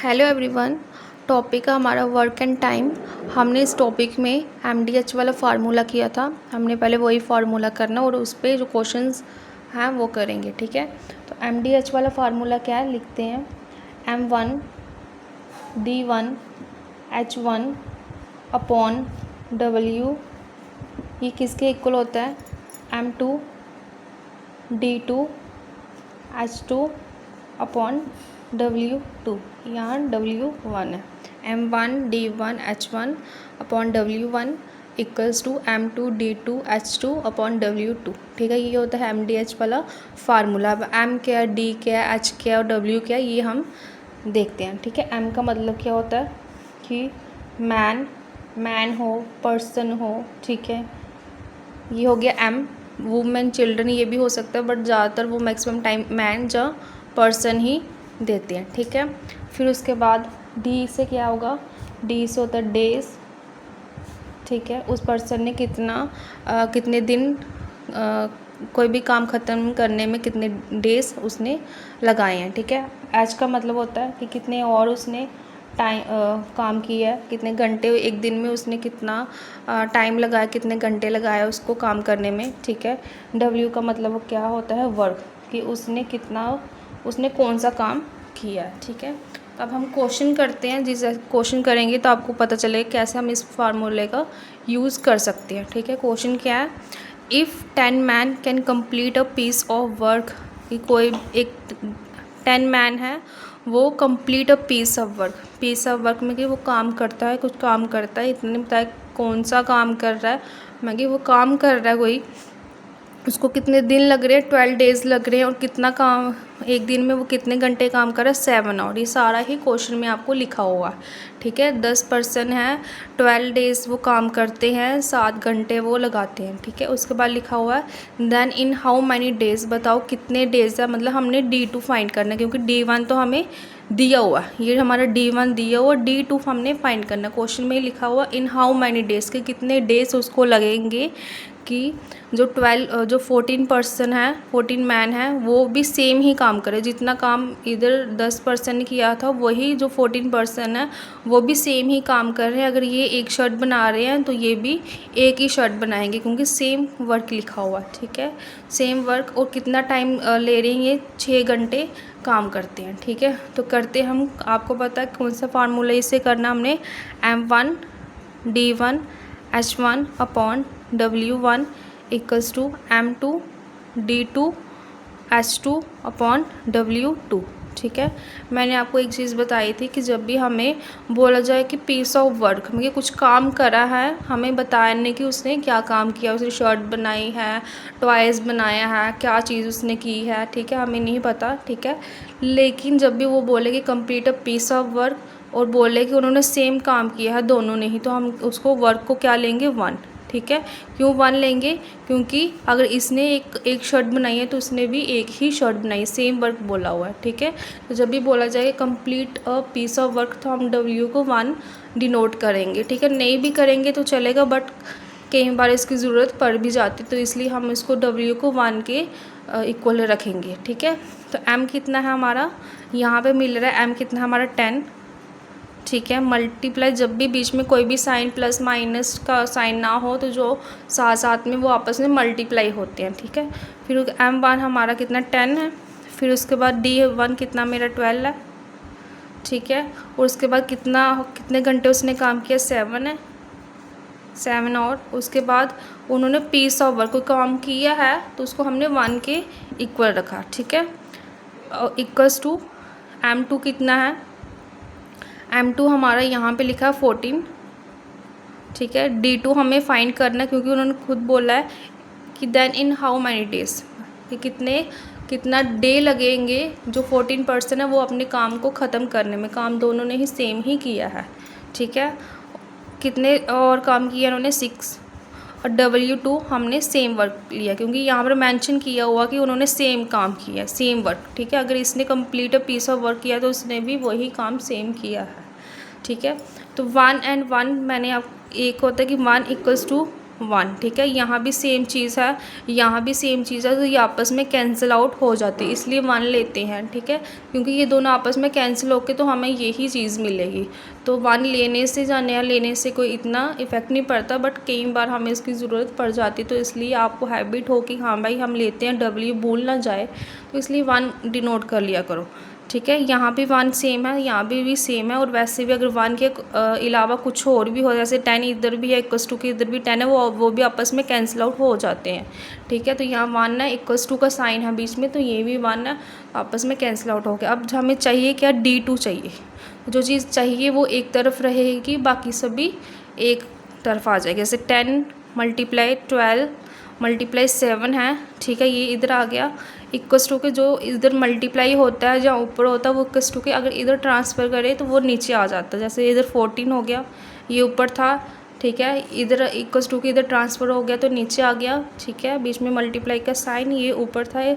Hello everyone. Topic है हमारा work and time. हमने इस टॉपिक में एमडीएच वाला फार्मूला किया था। हमने पहले वही फार्मूला करना और उस पर जो क्वेश्चंस हैं वो करेंगे। ठीक है, तो एमडीएच वाला फार्मूला क्या है लिखते हैं। M1 D1 H1 upon W, ये किसके इक्वल होता है? M2 D2 H2 upon W2। यहाँ W1 है। M1 D1 H1 upon W1 equals to M2 D2 H2 upon W2। ठीक है, ये होता है MDH वाला फार्मूला। अब M क्या है, D क्या है, H क्या है और W क्या है, ये हम देखते हैं। ठीक है, M का मतलब क्या होता है कि मैन हो, पर्सन हो। ठीक है, ये हो गया M। वुमेन, चिल्ड्रन ये भी हो सकता है, बट ज़्यादातर वो मैक्सिमम टाइम मैन या पर्सन ही देते हैं। ठीक है, फिर उसके बाद डी से क्या होगा? डी से होता है डेज। ठीक है, उस पर्सन ने कितने दिन कोई भी काम ख़त्म करने में कितने डेज उसने लगाए हैं। ठीक है, एच का मतलब होता है कि कितने और उसने काम किया है, कितने घंटे एक दिन में उसने कितना टाइम लगाया, कितने घंटे लगाया उसको काम करने में। ठीक है, डब्ल्यू का मतलब क्या होता है? वर्क, कि उसने कौन सा काम किया है। ठीक है, तो अब हम क्वेश्चन करते हैं। जिस क्वेश्चन करेंगे तो आपको पता चलेगा कैसे हम इस फार्मूले का यूज़ कर सकते हैं। ठीक है, क्वेश्चन क्या है? If 10 man can complete a piece of work, कि कोई एक 10 मैन है, वो complete a piece of work में कि वो काम करता है, कुछ काम करता है, इतने बताया कौन सा काम कर रहा है। मैं कि वो काम कर रहा है कोई, उसको कितने दिन लग रहे हैं? 12 डेज़ लग रहे हैं। और कितना काम, एक दिन में वो कितने घंटे काम कर रहा है? 7 आवर। ये सारा ही क्वेश्चन में आपको लिखा हुआ है। ठीक है, 10 पर्सन है, 12 डेज़ वो काम करते हैं, 7 घंटे वो लगाते हैं। ठीक है, उसके बाद लिखा हुआ है then in how many days, बताओ कितने डेज़ है। मतलब हमने D2 फाइंड करना है, क्योंकि D1 तो हमें दिया हुआ है, ये हमारा D1 दिया हुआ, D2 हमने फाइंड करना है। क्वेश्चन में लिखा हुआ इन हाउ मैनी डेज़, के कितने डेज़ उसको लगेंगे कि जो 14 पर्सन है, 14 मैन है, वो भी सेम ही काम करे। जितना काम इधर 10 पर्सन ने किया था, वही जो 14 पर्सन है वो भी सेम ही काम कर रहे हैं। अगर ये एक शर्ट बना रहे हैं तो ये भी एक ही शर्ट बनाएंगे, क्योंकि सेम वर्क लिखा हुआ है। ठीक है, सेम वर्क, और कितना टाइम ले रहे हैं, ये 6 घंटे काम करते हैं। ठीक है, तो करते हम, आपको पता है कौन सा फार्मूला इससे करना हमने? M1 D1 H1 upon W1 equals to M2 D2 H2 upon W2। ठीक है, मैंने आपको एक चीज़ बताई थी कि जब भी हमें बोला जाए कि पीस ऑफ वर्क, मतलब कुछ काम करा है, हमें बताने कि उसने क्या काम किया। उसने शर्ट बनाई है, टॉयज़ बनाया है, क्या चीज़ उसने की है। ठीक है, हमें नहीं पता। ठीक है, लेकिन जब भी वो बोले कि complete a piece of work, और बोले कि उन्होंने सेम काम किया है दोनों ने ही, तो हम उसको वर्क को क्या लेंगे? 1। ठीक है, क्यों 1 लेंगे? क्योंकि अगर इसने एक शर्ट बनाई है तो उसने भी एक ही शर्ट बनाई, सेम वर्क बोला हुआ है। ठीक है, तो जब भी बोला जाएगा complete a piece of work, तो हम W को 1 डिनोट करेंगे। ठीक है, नहीं भी करेंगे तो चलेगा, बट कई बार इसकी ज़रूरत पड़ भी जाती, तो इसलिए हम इसको W को 1 के इक्वल रखेंगे। ठीक है, तो M कितना है हमारा? यहाँ पे मिल रहा है M कितना है हमारा? 10। ठीक है, मल्टीप्लाई, जब भी बीच में कोई भी साइन प्लस माइनस का साइन ना हो, तो जो साथ साथ में वो आपस में मल्टीप्लाई होते हैं। ठीक है, फिर M1 हमारा कितना? 10 है। फिर उसके बाद D1 कितना मेरा? 12 है। ठीक है, और उसके बाद कितने घंटे उसने काम किया? 7 है, 7 और उसके बाद उन्होंने पीस ऑफ वर्क, कोई काम किया है तो उसको हमने 1 के इक्वल रखा। ठीक है, इक्वल्स टू M2 कितना है? M2 हमारा यहाँ पे लिखा है 14। ठीक है, D2 हमें फाइंड करना है, क्योंकि उन्होंने खुद बोला है कि then in how many days, कि कितना डे लगेंगे जो 14 पर्सन है वो अपने काम को ख़त्म करने में। काम दोनों ने ही सेम ही किया है। ठीक है, कितने और काम किया उन्होंने? 6। और W2 हमने सेम वर्क लिया, क्योंकि यहाँ पर मेंशन किया हुआ कि उन्होंने सेम काम किया, सेम वर्क। ठीक है, अगर इसने complete a piece of work किया तो उसने भी वही काम सेम किया है। ठीक है, तो 1 and 1 मैंने आप, एक होता है कि 1 इक्वल्स टू 1, ठीक है। यहाँ भी सेम चीज़ है, यहाँ भी सेम चीज़ है, तो ये आपस में कैंसिल आउट हो जाती है, इसलिए 1 लेते हैं, ठीक है। क्योंकि ये दोनों आपस में कैंसिल होके तो हमें यही चीज़ मिलेगी। तो 1 लेने से या नया लेने से कोई इतना इफ़ेक्ट नहीं पड़ता, बट कई बार हमें इसकी ज़रूरत पड़ जाती है, तो इसलिए आपको हैबिट हो कि हाँ भाई हम लेते हैं, W भूल ना जाए, तो इसलिए 1 डिनोट कर लिया करो, ठीक है। यहाँ भी 1 सेम है, यहाँ भी सेम है, और वैसे भी अगर 1 के अलावा कुछ और भी हो, जैसे 10 इधर भी है इक्वल्स टू के इधर भी 10 है, वो भी आपस में कैंसिल आउट हो जाते हैं, ठीक है। तो यहाँ 1 है, इक्वल्स टू का साइन है बीच में, तो ये भी 1 है, आपस में कैंसिल आउट हो गया। अब हमें चाहिए क्या, D2 चाहिए। जो चीज़ चाहिए वो एक तरफ रहेगी, बाकी सभी एक तरफ आ जाएगी। जैसे 10 मल्टीप्लाई 12 मल्टीप्लाई 7 है, ठीक है, ये इधर आ गया। इक्वल्स टू के जो इधर मल्टीप्लाई होता है जहाँ ऊपर होता है वो इक्वल्स टू के अगर इधर ट्रांसफ़र करें तो वो नीचे आ जाता है। जैसे इधर 14 हो गया, ये ऊपर था, ठीक है, इधर इक्वल्स टू के इधर ट्रांसफ़र हो गया तो नीचे आ गया, ठीक है। बीच में मल्टीप्लाई का साइन, ये ऊपर था,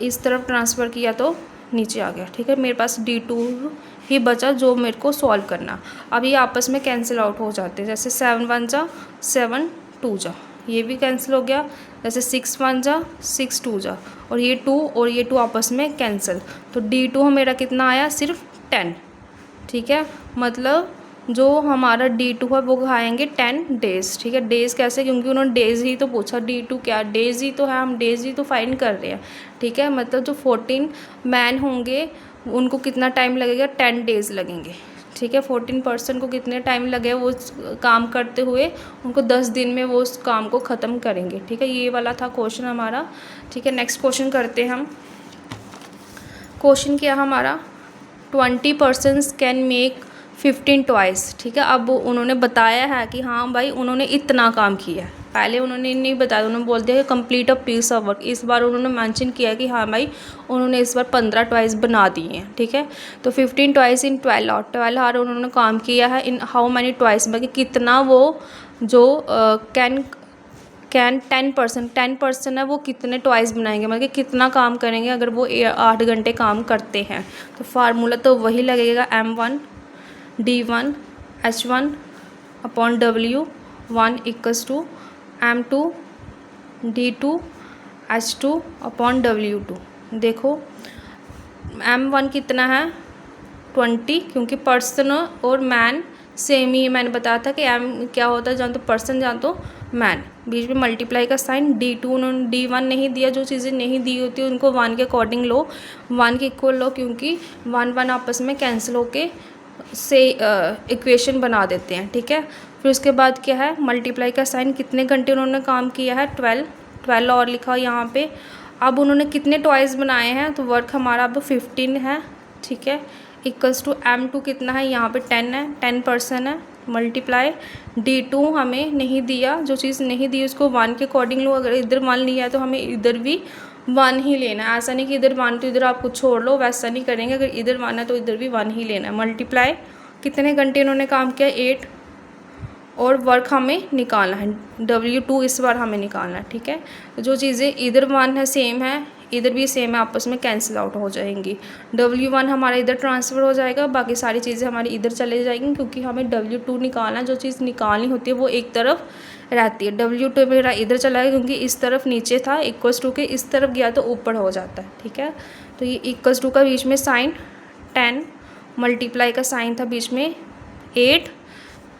इस तरफ ट्रांसफ़र किया तो नीचे आ गया, ठीक है। मेरे पास D2 ही बचा जो मेरे को सॉल्व करना। अब ये आपस में कैंसिल आउट हो जाते हैं, जैसे 7 1 जा 7 2 जा, ये भी कैंसिल हो गया। जैसे 6 1 जा 6 2 जा, और ये 2 और ये 2 आपस में कैंसिल। तो D2 मेरा कितना आया, सिर्फ 10, ठीक है। मतलब जो हमारा D2 है वो खाएंगे 10 डेज़, ठीक है। डेज़ कैसे, क्योंकि उन्होंने डेज़ ही तो पूछा, D2 क्या डेज़ ही तो है, हम डेज़ ही तो फाइंड कर रहे हैं, ठीक है। मतलब जो 14 मैन होंगे उनको कितना टाइम लगेगा, 10 डेज़ लगेंगे, ठीक है। 14% को कितने टाइम लगे वो काम करते हुए, उनको 10 दिन में वो उस काम को ख़त्म करेंगे, ठीक है। ये वाला था क्वेश्चन हमारा, ठीक है। नेक्स्ट क्वेश्चन करते हैं हम। क्वेश्चन क्या हमारा, 20 पर्सन्स कैन मेक 15 टॉयज़, ठीक है। अब उन्होंने बताया है कि हाँ भाई उन्होंने इतना काम किया है, पहले उन्होंने नहीं बताया, उन्होंने बोल दिया कि complete a piece of work. इस बार उन्होंने मेंशन किया कि हाँ भाई उन्होंने इस बार 15 टॉयज़ बना दिए हैं, ठीक है। तो 15 टॉयज़ इन 12 आवर, 12 आवर उन्होंने काम किया है। इन हाउ मैनी टॉयज़, मतलब कितना वो जो कैन 10% है वो कितने टॉयज़ बनाएंगे, मतलब कितना काम करेंगे अगर वो 8 घंटे काम करते हैं। तो फार्मूला तो वही लगेगा, M1 D1 H1 upon W1 equals to M2 D2 H2 upon W2। देखो M1 कितना है 20, क्योंकि पर्सन और मैन सेम ही, मैंने बताया था कि M क्या होता है, जान तो पर्सन जान तो मैन, बीच में मल्टीप्लाई का साइन। D2 उन्होंने D1 नहीं दिया, जो चीज़ें नहीं दी होती उनको 1 के अकॉर्डिंग लो, 1 के इक्वल लो, क्योंकि 1 1 आपस में कैंसिल होके से इक्वेशन बना देते हैं, ठीक है। फिर उसके बाद क्या है, मल्टीप्लाई का साइन, कितने घंटे उन्होंने काम किया है 12 और लिखा यहाँ पे। अब उन्होंने कितने टॉयज़ बनाए हैं, तो वर्क हमारा अब 15 है, ठीक है। इक्वल्स टू M2 कितना है, यहाँ पे 10 है, 10% है, मल्टीप्लाई D2 हमें नहीं दिया, जो चीज़ नहीं दी उसको 1 के अकॉर्डिंग लो। अगर इधर 1 लिया है तो हमें इधर भी 1 ही लेना है, ऐसा नहीं कि इधर 1 तो इधर आप कुछ छोड़ लो, वैसा नहीं करेंगे। अगर इधर 1 है तो इधर भी 1 ही लेना है। मल्टीप्लाई कितने घंटे इन्होंने काम किया, 8, और वर्क हमें निकालना है, W2 इस बार हमें निकालना है, ठीक है। जो चीज़ें इधर 1 है सेम है, इधर भी सेम है, आपस में कैंसिल आउट हो जाएंगी। W1 हमारा इधर ट्रांसफ़र हो जाएगा, बाकी सारी चीज़ें हमारी इधर चले जाएंगी, क्योंकि हमें W2 निकालना, जो चीज़ निकालनी होती है वो एक तरफ रहती है। W2 मेरा इधर चला गया, क्योंकि इस तरफ नीचे था, इक्वल्स टू के इस तरफ गया तो ऊपर हो जाता है, ठीक है। तो ये इक्वल्स टू का बीच में साइन 10, मल्टीप्लाई का साइन था बीच में 8,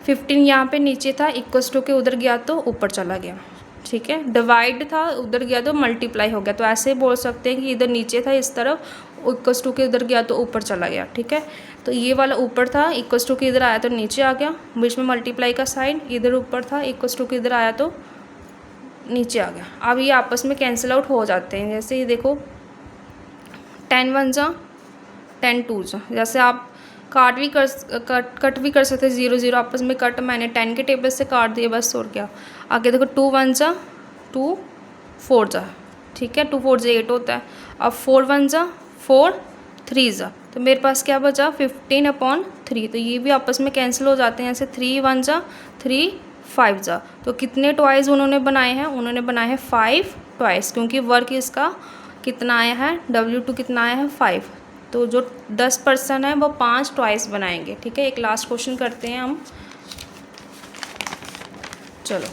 15 यहाँ पे नीचे था, इक्वल्स टू के उधर गया तो ऊपर चला गया, ठीक है। डिवाइड था, उधर गया तो मल्टीप्लाई हो गया। तो ऐसे बोल सकते हैं कि इधर नीचे था इस तरफ, इक्वल्स टू के उधर गया तो ऊपर चला गया, ठीक है। तो ये वाला ऊपर था, इक्वल्स टू के इधर आया तो नीचे आ गया, बीच में मल्टीप्लाई का साइन, इधर ऊपर था, इक्वल्स टू के इधर आया तो नीचे आ गया। अब ये आपस में कैंसिल आउट हो जाते हैं। जैसे ये देखो 10 1 जा 10 2 जा, जैसे आप कट भी कर सकते, 0 0 आपस में कट, मैंने 10 के टेबल से काट दिया बस, और क्या। आगे देखो 2 1 जा 2 4 जा, ठीक है, 2 4 जा 8 होता है। अब 4 1 जा 4 3 जा, तो मेरे पास क्या बचा 15/3। तो ये भी आपस में कैंसिल हो जाते हैं, ऐसे 3 1 जा 3 5 जा। तो कितने टॉयज़ उन्होंने बनाए हैं, उन्होंने बनाए हैं 5 टॉयज़, क्योंकि वर्क इसका कितना आया है, W2 कितना आया है 5। तो जो 10% है वो 5 टॉयज़ बनाएंगे, ठीक है। एक लास्ट क्वेश्चन करते हैं हम, चलो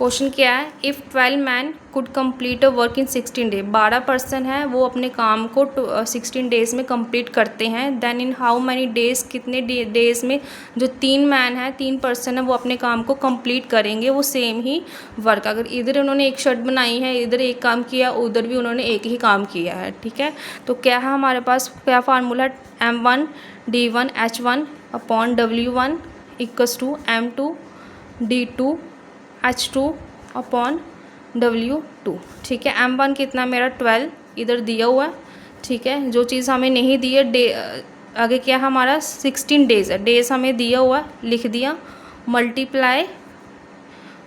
क्वेश्चन क्या है, if 12 man could complete a work in 16 day, 12 person है वो अपने काम को 16 डेज़ में कंप्लीट करते हैं, then in how many days, कितने डेज़ में जो 3 मैन है 3 पर्सन है वो अपने काम को कंप्लीट करेंगे वो सेम ही वर्क। अगर इधर उन्होंने एक शर्ट बनाई है, इधर एक काम किया, उधर भी उन्होंने एक ही काम किया है, ठीक है। तो क्या है हमारे पास, क्या formula, M1 D1 H1 upon W1 equals to M2 D2 H2 upon W2, ठीक है। M1 कितना मेरा 12 इधर दिया हुआ है, ठीक है। जो चीज़ हमें नहीं दी है डे, आगे क्या हमारा 16 डेज़ है, डेज़ हमें दिया हुआ है, लिख दिया, मल्टीप्लाई,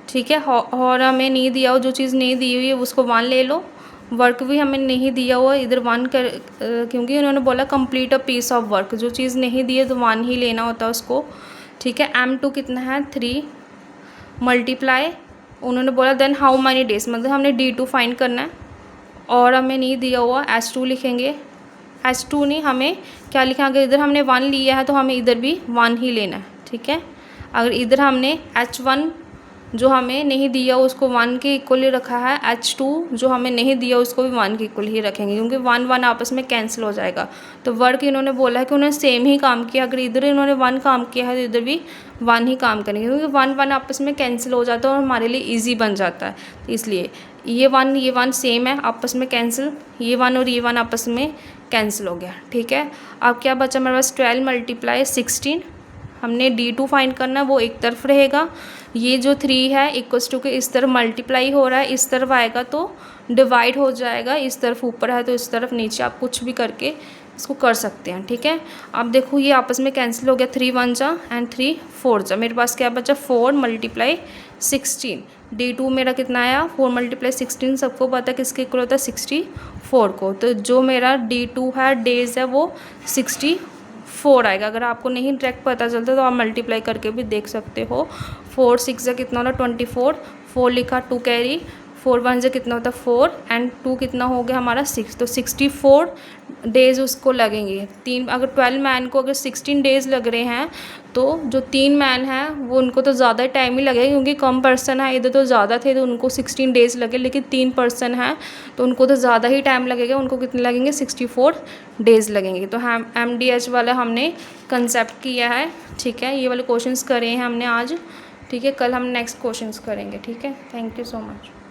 ठीक है। और हमें नहीं दिया हो, जो चीज़ नहीं दी हुई है उसको 1 ले लो, वर्क भी हमें नहीं दिया हुआ इधर 1 कर, क्योंकि उन्होंने बोला complete a piece of work, जो चीज़ नहीं दी है तो 1 ही लेना होता है उसको, ठीक है। M2 कितना है 3 मल्टीप्लाई, उन्होंने बोला देन हाउ मैनी डेज, मतलब हमने D2 फाइंड करना है और हमें नहीं दिया हुआ H2 लिखेंगे, H2 नहीं, हमें क्या लिखा, अगर इधर हमने 1 लिया है तो हमें इधर भी 1 ही लेना है, ठीक है। अगर इधर हमने H1 जो हमें नहीं दिया उसको 1 के इक्वल ही रखा है, H2 जो हमें नहीं दिया उसको भी 1 के इक्वल ही रखेंगे, क्योंकि 1 1 आपस में कैंसिल हो जाएगा। तो वर्क इन्होंने बोला है कि उन्होंने सेम ही काम किया, अगर इधर इन्होंने 1 काम किया है तो इधर भी 1 ही काम करेंगे, क्योंकि 1 1 आपस में कैंसिल हो जाता है और हमारे लिए ईजी बन जाता है। तो इसलिए ये 1 सेम है, आपस में कैंसिल, ये 1 और ये 1 आपस में कैंसिल हो गया, ठीक है। अब क्या बचा मेरे पास, 12 मल्टीप्लाई 16, हमने D2 फाइंड करना है, वो एक तरफ रहेगा, ये जो 3 है इक्वल्स टू के इस तरफ मल्टीप्लाई हो रहा है, इस तरफ आएगा तो डिवाइड हो जाएगा, इस तरफ ऊपर है तो इस तरफ नीचे, आप कुछ भी करके इसको कर सकते हैं, ठीक है। अब देखो ये आपस में कैंसिल हो गया, 3 1 जा एंड 3 4 जा, मेरे पास क्या बचा 4 मल्टीप्लाई 16, D2 मेरा कितना आया 4 मल्टीप्लाई 16, सबको पता है किसके इक्वल होता है 64 को, तो जो मेरा D2 है डेज है वो 64 आएगा। अगर आपको नहीं डायरेक्ट पता चलता तो आप मल्टीप्लाई करके भी देख सकते हो, 4 6 जा कितना होता 24, 4 लिखा 2 कैरी, 4 1 जा कितना होता 4 एंड 2 कितना हो गया हमारा 6, तो 64 डेज़ उसको लगेंगे। 3, अगर 12 मैन को अगर 16 डेज़ लग रहे हैं तो जो 3 मैन हैं वो उनको तो ज़्यादा टाइम ही लगेगा, क्योंकि कम पर्सन है, इधर तो ज़्यादा थे तो उनको 16 डेज़ लगे, लेकिन 3 पर्सन हैं तो उनको तो ज़्यादा ही टाइम लगेगा, उनको कितने लगेंगे 64 डेज़ लगेंगे। तो हम MDH वाला हमने कंसेप्ट किया है, ठीक है। ये वाले क्वेश्चंस करे हैं हमने आज, ठीक है। कल हम नेक्स्ट क्वेश्चंस करेंगे, ठीक है। Thank you so much.